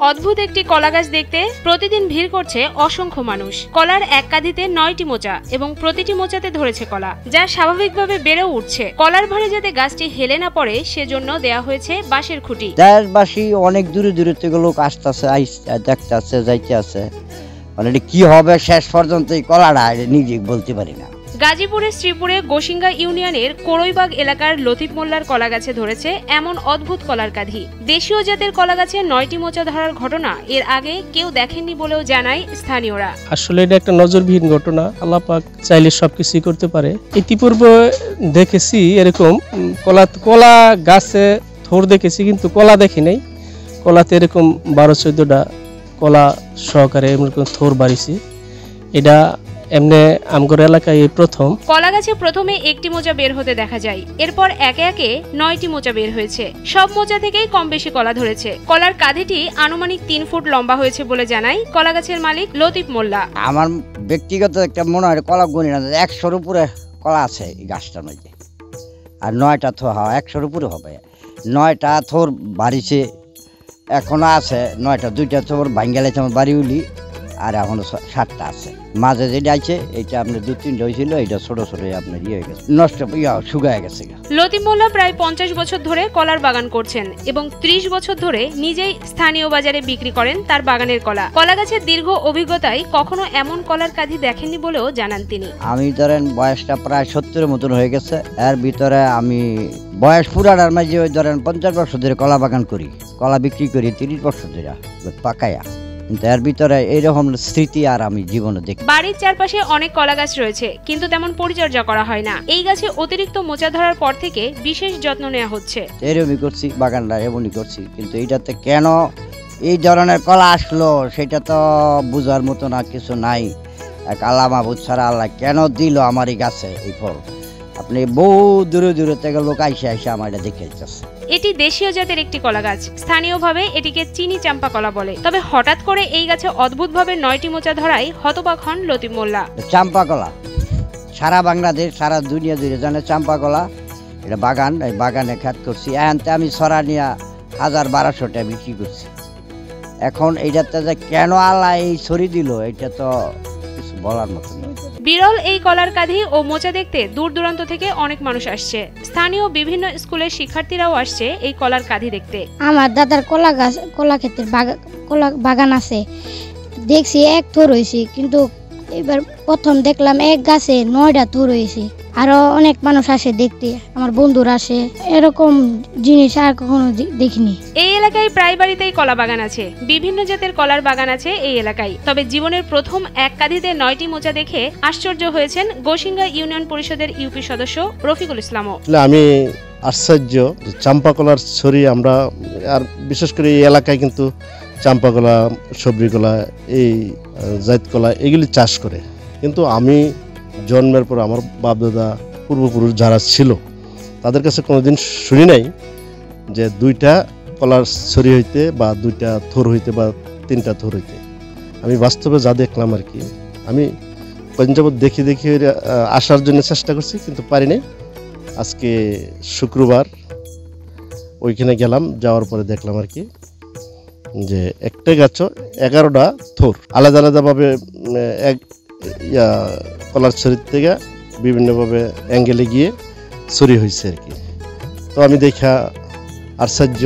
অদ্ভুত একটি কলা গাছ দেখতে প্রতিদিন ভিড় করছে অসংখ্য মানুষ। কলার এক কাঁধিতে 9টি মোচা এবং প্রতিটি মোচাতে ধরেছে কলা, যা স্বাভাবিকভাবে বেড়ে উঠছে। কলার ভারে যাতে গাছটি হেলে না পড়ে সেজন্য দেয়া হয়েছে বাঁশের খুঁটি। দেশবাসী অনেক দূরে দূরে থেকে লোক আসতেছে, দেখতে আসছে, যাইতে আছে, মানে কি হবে শেষ পর্যন্ত এই কলাটা নিজে বলতে পারি না। গাজীপুরের শ্রীপুরে গোসিঙ্গা ইউনিয়নের কোরইবাগ এলাকার লতিফ মোল্লার কলা গাছে ধরেছে এমন অদ্ভুত কলার কাঁধি। দেশীয় জাতের কলা গাছে 9টি মোচা ধরার ঘটনা এর আগে কেউ দেখেননি বলেও জানায় স্থানীয়রা। আসলে এটা একটা নজরবিহীন ঘটনা। আল্লাহ পাক চাইলে সবকিছুই করতে পারে। ইতিপূর্বে দেখেছি এরকম কলা গাছে থোর দেখেছি, কিন্তু কলা দেখি নাই। কলাতে এরকম 12-14টা কলা সহকারে এরকম থোর বাড়িছি। এটা এমনি আমগর এলাকায় এই প্রথম। কলা গাছে প্রথমে একটি মোচা বের হতে দেখা যায়, এরপর একে একে 9টি মোচা বের হয়েছে। সব মোচা থেকেই কম বেশি কলা ধরেছে। কলার কাঁধিটি আনুমানিক 3 ফুট লম্বা হয়েছে বলে জানায় কলা গাছের মালিক লতিফ মোল্লা। আমার ব্যক্তিগত একটা মনে হয় কলা গুনি না 100-র উপরে কলা আছে এই গাছটার মধ্যে, আর 9টা থোর 100-র উপরে হবে। 9টা থোর বাড়িছে, এখনো আছে 9টা, 2টা থোর ভাঙ্গালাইছে আমার বাড়ি উলি, আর এখনো 7টা আছে। মাঝে যেটা আছে এটা আপনার 2-3টা হয়েছিল, এটা ছোট ছোট আপনার ইয়ে হয়ে গেছে, নষ্ট শুকায় গেছে। লতিফ মোল্লা প্রায় 50 বছর ধরে কলার বাগান করছেন এবং 30 বছর ধরে নিজেই স্থানীয় বাজারে বিক্রি করেন তার বাগানের কলা। কলা গাছের দীর্ঘ অভিজ্ঞতায় কখনো এমন কলার কাঁধি দেখেননি বলেও জানান তিনি। আমি ধরেন বয়সটা প্রায় 70-এর মতন হয়ে গেছে। এর ভিতরে আমি বয়স পুরাটার মাঝে ওই ধরেন 50 বছর ধরে কলা বাগান করি, কলা বিক্রি করি 30 বছর ধরে পাকায়া। এর ভিতরে এইরকম স্মৃতি আর আমি জীবনে দেখি। বাড়ির চারপাশে অনেক কলা গাছ রয়েছে, কিন্তু তেমন পরিচর্যা করা হয় না। এই গাছে অতিরিক্ত মোচা ধরার পর থেকে বিশেষ যত্ন নেওয়া হচ্ছে। এরকমই করছি, বাগানটা এমনই করছি, কিন্তু এইটাতে কেন এই ধরনের কলা আসলো সেটা তো বোঝার মতো না, কিছু নাই। এক আল্লাহ মাহবুদ ছাড়া আল্লাহ কেন দিল আমার এই গাছে এই ফল। আপনি বহু দূরে দূরে থেকে লোক আইসে আমার এটা দেখে যাচ্ছে। এটি দেশীয় জাতের একটি কলা গাছ। স্থানীয়ভাবে এটিকে চিনি চাম্পা কলা বলে। তবে হঠাৎ করে এই গাছে অদ্ভুতভাবে 9টি মোচা ধরায় হতবাক হন লতিফ মোল্লা। চাম্পা কলা সারা বাংলাদেশ, সারা দুনিয়া জুড়ে জানে চাম্পা কলা। এটা বাগান, এই বাগানে খেত করছি। এখানতে আমি ছড়া নিয়ে 1000-1200টা বিক্রি করছি। এখন এইটাতে যে কেন আল্লাহ এই ছড়ি দিল এটা তো কিছু বলার মতো না। বিরল এই কলার কাঁধি ও মোচা দেখতে দূর দূরান্ত থেকে অনেক মানুষ আসছে। স্থানীয় বিভিন্ন স্কুলের শিক্ষার্থীরাও আসছে এই কলার কাঁধি দেখতে। আমার দাদার কলা ক্ষেতের কলা বাগান আছে, দেখছি এক থোর হয়েছে, কিন্তু এবার প্রথম দেখলাম এক গাছে 9টা থোর হয়েছে। আরো অনেক মানুষ আসে দেখতে, আমার বন্ধুরা আসে। এরকম জিনিস আর কখনো দেখিনি। এই এলাকায় প্রায় বাড়িতেই কলা বাগান আছে। বিভিন্ন জাতের কলার বাগান আছে এই এলাকায়। তবে জীবনের প্রথম এক কাঁধিতে 9টি মোচা দেখে আশ্চর্য হয়েছেন গোসিঙ্গা ইউনিয়ন পরিষদের ইউপি সদস্য রফিকুল ইসলামও। আমি আশ্চর্য যে চাম্পা কলার ছড়ি আমরা, আর বিশেষ করে এই এলাকায় কিন্তু চাম্পা কলা, সবরি কলা, এই জাইত কলা এগুলি চাষ করে। কিন্তু আমি জন্মের পর আমার বাপদাদা পূর্বপুরুষ যারা ছিল তাদের কাছে কোনোদিন শুনি নাই যে 2টা কলার ছড়ি হইতে বা 2টা থোর হইতে বা 3টা থোর হইতে। আমি বাস্তবে যা দেখলাম আর কি, আমি পঞ্জাবত দেখি আসার জন্য চেষ্টা করছি, কিন্তু পারি নাই। আজকে শুক্রবার ওইখানে গেলাম, যাওয়ার পরে দেখলাম আর কি যে একটা গাছও 11টা থোর আলাদা আলাদাভাবে কলার ছড়ির থেকে বিভিন্নভাবে অ্যাঙ্গেলে গিয়ে ছড়ি হয়েছে আর কি। তো আমি দেখা আশ্চর্য।